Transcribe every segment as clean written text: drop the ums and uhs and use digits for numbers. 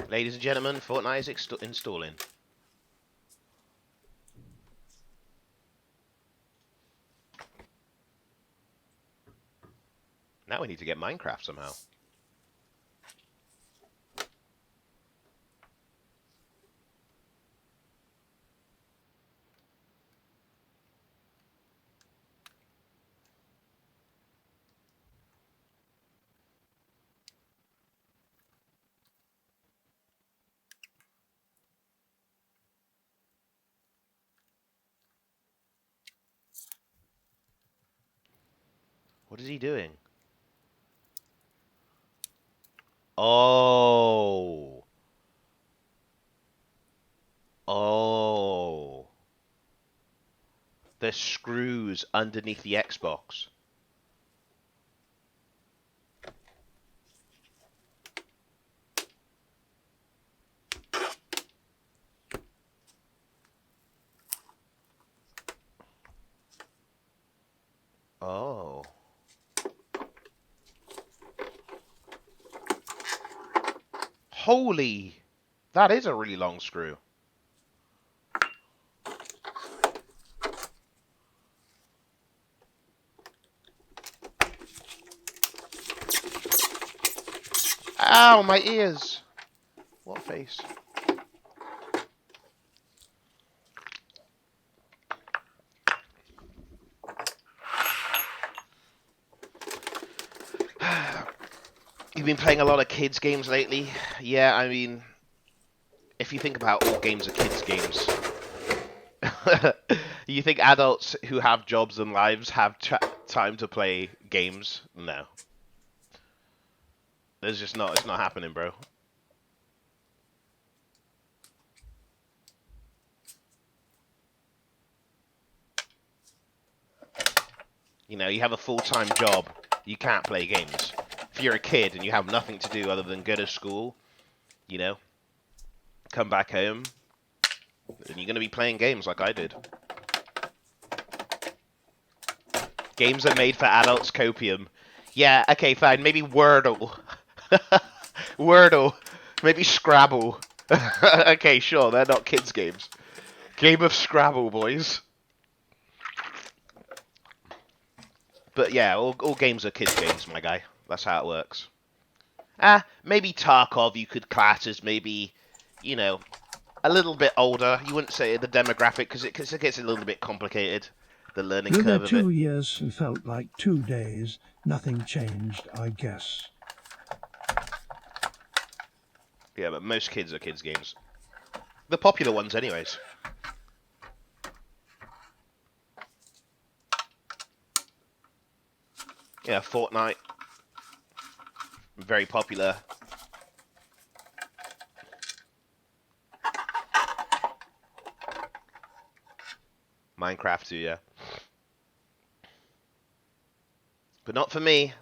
Ladies and gentlemen, Fortnite is installing. Now we need to get Minecraft somehow. What is he doing? Oh. Oh. The screws underneath the Xbox. Oh. Holy. That is a really long screw. Ow, my ears. What face? You've been playing a lot of kids games lately? Yeah, I mean, if you think about all games are kids games. You think adults who have jobs and lives have time to play games? No. There's just not, it's not happening, bro. You know, you have a full-time job, you can't play games. If you're a kid and you have nothing to do other than go to school, you know, come back home, and you're going to be playing games like I did. Games are made for adults, copium. Yeah, okay, fine, maybe Wordle. Wordle. Maybe Scrabble. Okay, sure, they're not kids' games. Game of Scrabble, boys. But yeah, all games are kids' games, my guy. That's how it works. Maybe Tarkov you could class as maybe, you know, a little bit older. You wouldn't say the demographic because it gets a little bit complicated. The learning Though curve their of it. 2 years felt like 2 days, nothing changed, I guess. Yeah, but most kids are kids' games. The popular ones, anyways. Yeah, Fortnite. Very popular. Minecraft too, yeah. But not for me.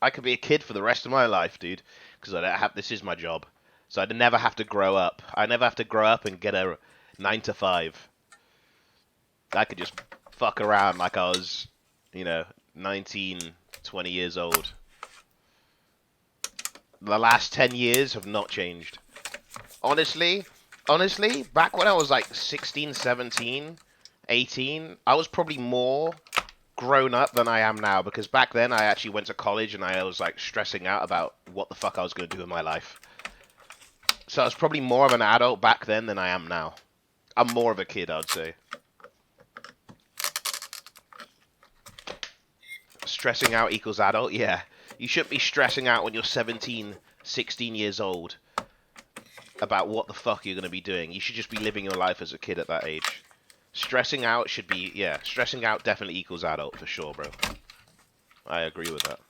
I could be a kid for the rest of my life, dude. Because I don't have. This is my job. So I'd never have to grow up. I never have to grow up and get a 9 to 5. I could just fuck around like I was, you know, 19, 20 years old. The last 10 years have not changed. Honestly, back when I was like 16, 17, 18, I was probably more grown up than I am now, because back then I actually went to college and I was like stressing out about what the fuck I was going to do in my life. So I was probably more of an adult back then than I am now. I'm more of a kid, I'd say. Stressing out equals adult? Yeah. You shouldn't be stressing out when you're 17, 16 years old about what the fuck you're going to be doing. You should just be living your life as a kid at that age. Stressing out should be, yeah, stressing out definitely equals adult for sure, bro. I agree with that.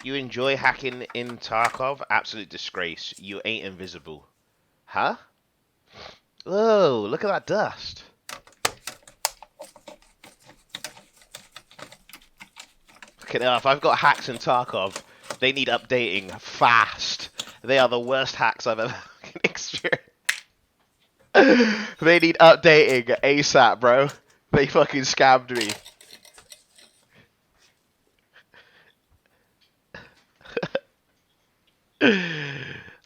You enjoy hacking in Tarkov? Absolute disgrace. You ain't invisible. Huh? Whoa, look at that dust. Fucking hell, if I've got hacks in Tarkov, they need updating fast. They are the worst hacks I've ever fucking experienced. They need updating ASAP, bro. They fucking scammed me.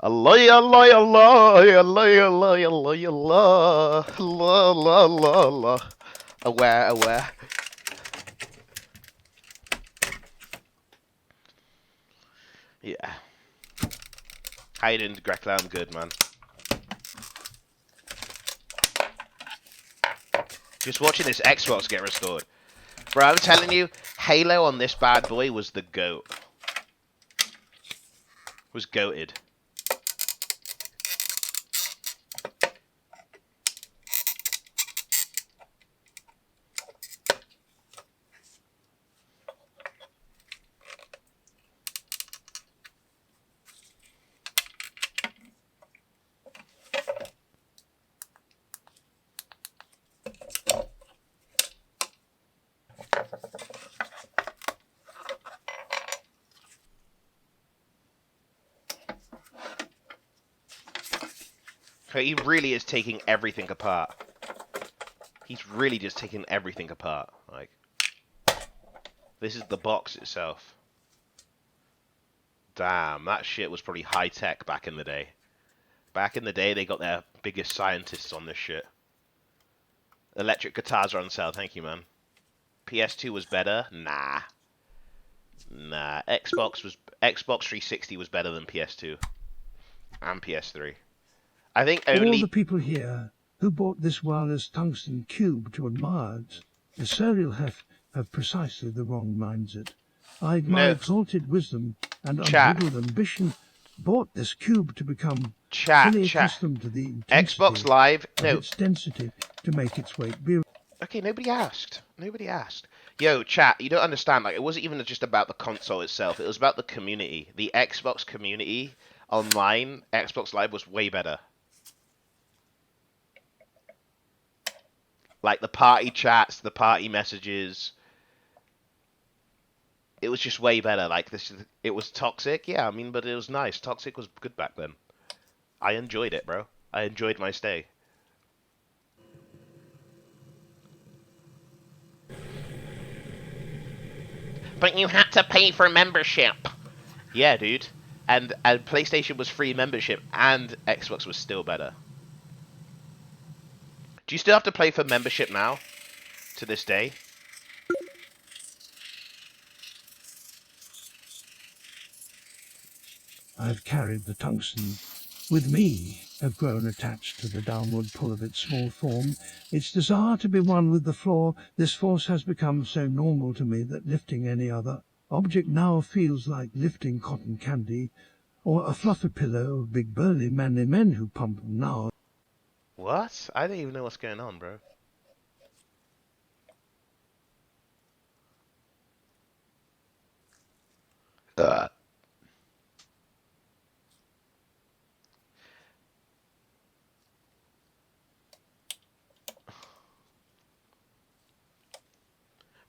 Allah, Allah, Allah, Allah, Allah, Allah, Allah, Allah, Allah, Allah. Aware, aware. Yeah. How you doing, Grekla? I'm good, man. Just watching this Xbox get restored. Bro, I'm telling you, Halo on this bad boy was the GOAT. Was goated. He really is taking everything apart. He's really just taking everything apart. Like, this is the box itself. Damn, that shit was probably high tech back in the day. Back in the day, they got their biggest scientists on this shit. Electric guitars are on sale, thank you, man. PS2 was better? Nah. Nah, Xbox 360 was better than PS2. And PS3. I think only... All the people here who bought this wireless tungsten cube to admire it, the serial heft, have precisely the wrong mindset. I admire exalted wisdom and unbridled ambition, bought this cube to become fully accustomed to the intensity Xbox Live, of its density to make its weight be... Okay, nobody asked. Nobody asked. Yo, chat, you don't understand. Like, it wasn't even just about the console itself. It was about the community. The Xbox community online, Xbox Live was way better. Like, the party chats, the party messages. It was just way better. Like, it was toxic. Yeah, I mean, but it was nice. Toxic was good back then. I enjoyed it, bro. I enjoyed my stay. But you had to pay for membership. Yeah, dude. And PlayStation was free membership, and Xbox was still better. Do you still have to pay for membership now? To this day? I've carried the tungsten with me, have grown attached to the downward pull of its small form, its desire to be one with the floor. This force has become so normal to me that lifting any other object now feels like lifting cotton candy, or a fluffy pillow of big burly manly men who pump them now. What? I don't even know what's going on, bro.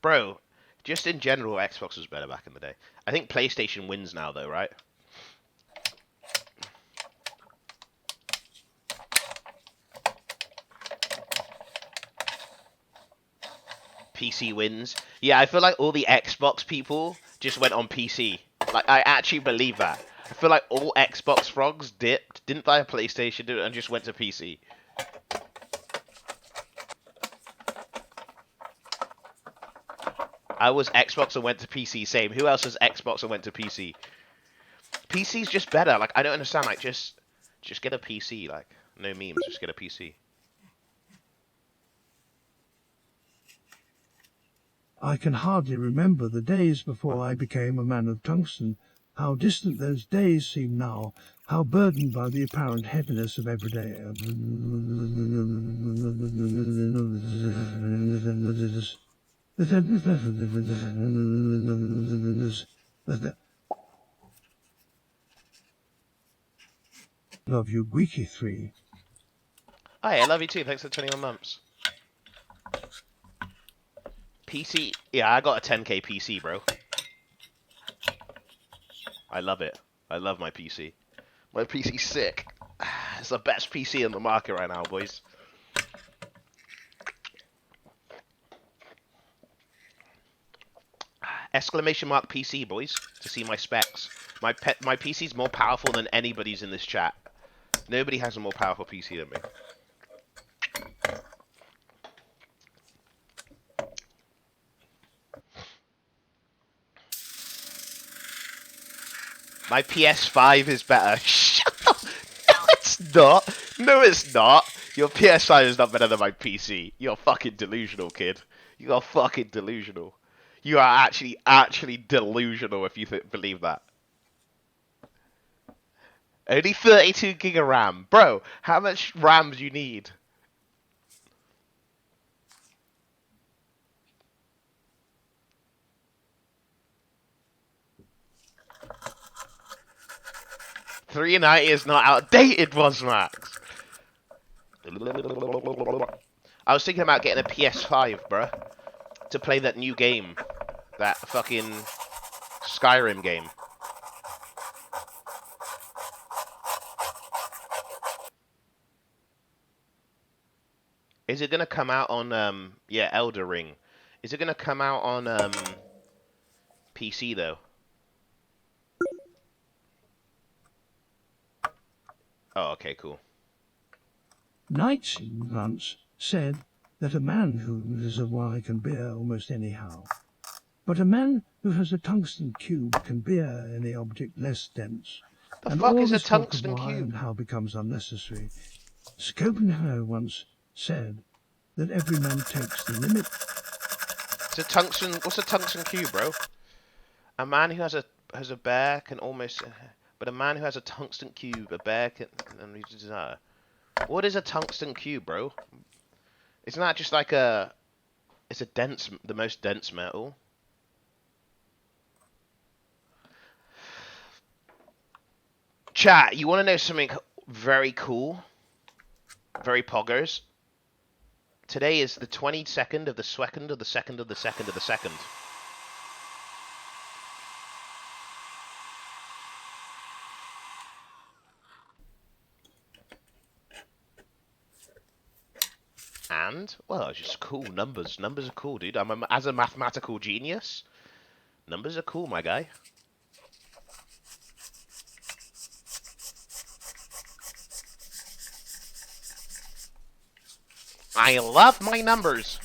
Bro, just in general, Xbox was better back in the day. I think PlayStation wins now, though, right? PC wins. Yeah, I feel like all the Xbox people just went on PC. Like, I actually believe that. I feel like all Xbox frogs didn't buy a PlayStation, and just went to PC. I was Xbox and went to PC. Same. Who else was Xbox and went to PC? PC's just better. Like, I don't understand. Like, just get a PC. Like, no memes. Just get a PC. I can hardly remember the days before I became a man of tungsten. How distant those days seem now, how burdened by the apparent heaviness of everyday... Love you, GREEKGODX. Hi, I love you too. Thanks for 21 months. PC, yeah, I got a 10k PC, bro. I love it. I love my PC. My PC's sick. It's the best PC in the market right now, boys. Exclamation mark PC, boys, to see my specs. My PC's more powerful than anybody's in this chat. Nobody has a more powerful PC than me. My PS5 is better. Shut up! No, it's not. No, it's not. Your PS5 is not better than my PC. You're fucking delusional, kid. You are fucking delusional. You are actually delusional if you believe that. Only 32 gig of RAM. Bro, how much RAM do you need? $390 is not outdated, was Max. I was thinking about getting a PS5, bro, to play that new game, that fucking Skyrim game. Is it gonna come out on yeah, Elder Ring? Is it gonna come out on PC though? Oh, okay, cool. Knights once said that a man who has a wine can bear almost anyhow, but a man who has a tungsten cube can bear any object less dense. The and fuck all is a this talk of tungsten why cube? and how becomes unnecessary. Schopenhauer once said that every man takes the limit. It's a tungsten. What's a tungsten cube, bro? A man who has a bear can almost, but a man who has a tungsten cube, a bear can. What is a tungsten cube, bro? Isn't that just like a? It's the most dense metal. Chat, you want to know something very cool? Very poggers? Today is the 22nd of the 2nd of the 2nd of the 2nd of the 2nd. And, well, it's just cool. Numbers are cool, dude. As a mathematical genius, numbers are cool, my guy. I love my numbers.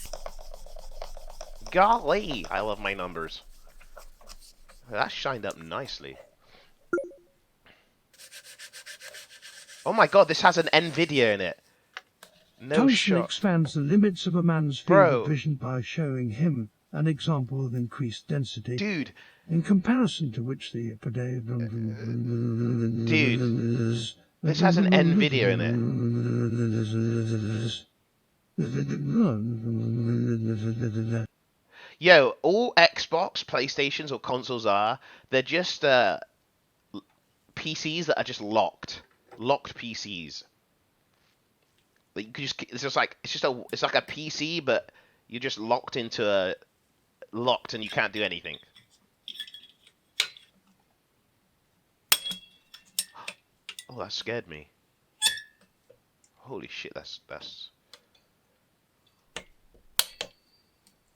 Golly, I love my numbers. That shined up nicely. Oh my god, this has an NVIDIA in it. No Tungsten shot. expands the limits of a man's field of vision by showing him an example of increased density. Dude. In comparison to which the Dude. This has an NVIDIA in it. Yo, all Xbox, PlayStations, or consoles they're just PCs that are just locked. Locked PCs. Like you could just, it's like a PC, but you're just locked into locked and you can't do anything. Oh, that scared me. Holy shit, that's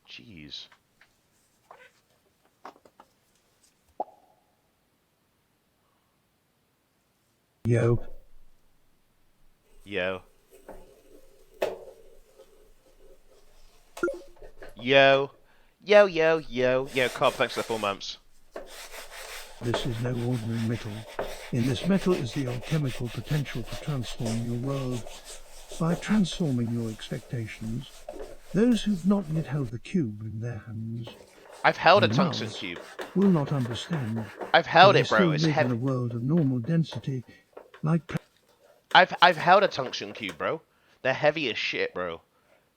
jeez. Yo. Yo. Yo. Yo, yo, yo. Yo, Cobb, thanks for the 4 months. This is no ordinary metal. In this metal is the alchemical potential to transform your world. By transforming your expectations, those who've not yet held the cube in their hands, I've held a tungsten cube. Will not understand. I've held it, bro. It's heavy. In a world of normal density, like. I've held a tungsten cube, bro. They're heavy as shit, bro.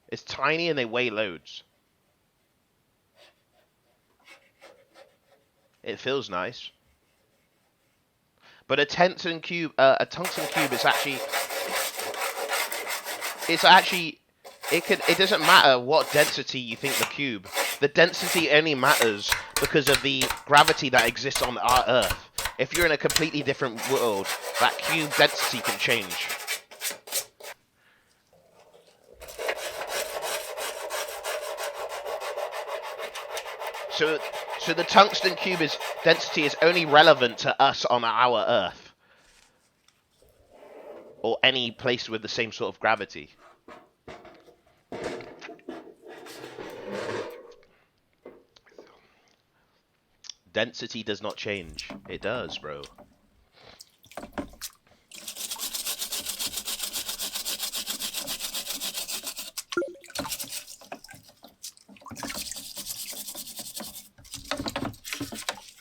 It's tiny and they weigh loads. It feels nice. But a tungsten cube is actually. It doesn't matter what density you think the cube. The density only matters because of the gravity that exists on our Earth. if you're in a completely different world, that cube density can change. So the tungsten cube density is only relevant to us on our Earth. Or any place with the same sort of gravity. Density does not change. It does, bro.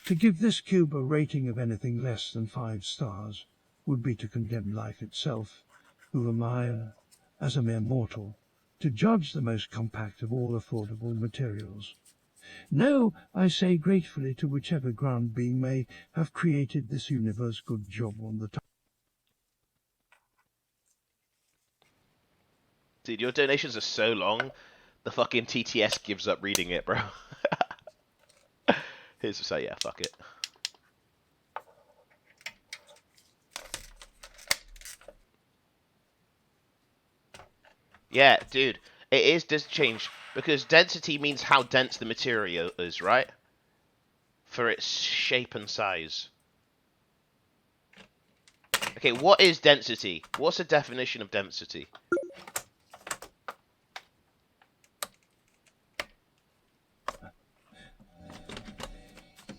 To give this cube a rating of anything less than 5 stars would be to condemn life itself. Who am I, as a mere mortal, to judge the most compact of all affordable materials? No, I say gratefully to whichever ground being may have created this universe, good job on the top. Dude, your donations are so long, the fucking TTS gives up reading it, bro. Here's to say, yeah, fuck it. Yeah, dude, does change, because density means how dense the material is, right? For its shape and size. Okay, what is density? What's the definition of density?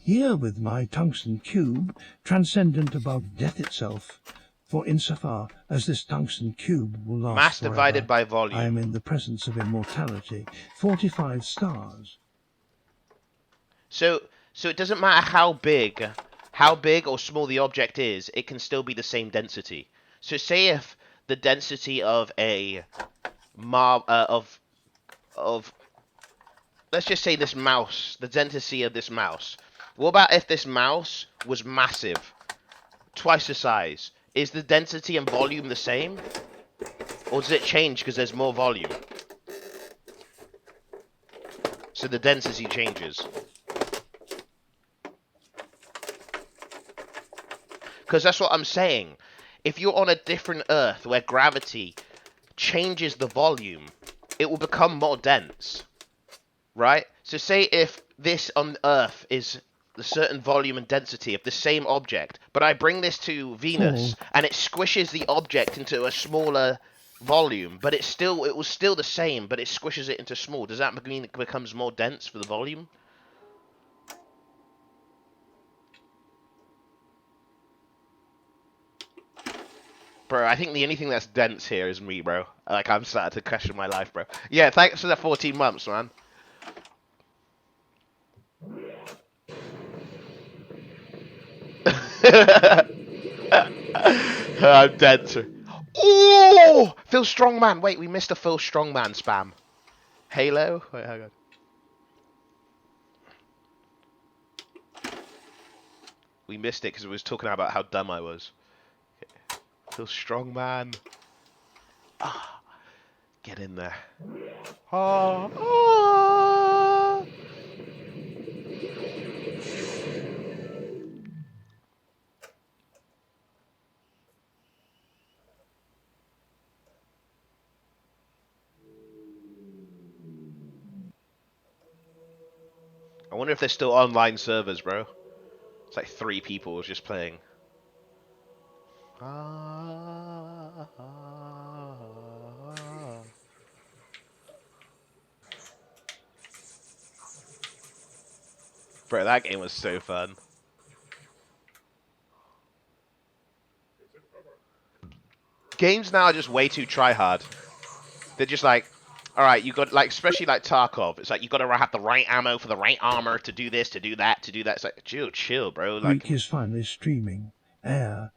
Here with my tungsten cube, transcendent above death itself, for insofar as this tungsten cube will last Mass forever, divided by volume. I am in the presence of immortality. 45 stars. So it doesn't matter how big or small the object is, it can still be the same density. So say if the density of a let's just say this mouse, the density of this mouse. What about if this mouse was massive, twice the size? Is the density and volume the same? Or does it change because there's more volume? So the density changes. Because that's what I'm saying. If you're on a different Earth where gravity changes the volume, it will become more dense. Right? So say if this on Earth is the certain volume and density of the same object, but I bring this to Venus and it squishes the object into a smaller volume, but it was still the same, but it squishes it into small. Does that mean it becomes more dense for the volume? Bro, I think the only thing that's dense here is me, bro. Like, I'm starting to question my life, bro. Yeah, thanks for the 14 months, man. I'm dead, sir. Oh! Phil Strongman. Wait, we missed a Phil Strongman spam. Halo? Wait, hang on. We missed it because it was talking about how dumb I was. Okay. Phil Strongman. Ah, get in there. Ah, ah. I wonder if there's still online servers, bro. It's like 3 people just playing. Bro, that game was so fun. Games now are just way too try-hard. They're just like, alright, you got, like, especially like Tarkov, it's like, you gotta have the right ammo for the right armor to do this, to do that, to do that. It's like, chill, bro. Like, Greek is finally streaming. Air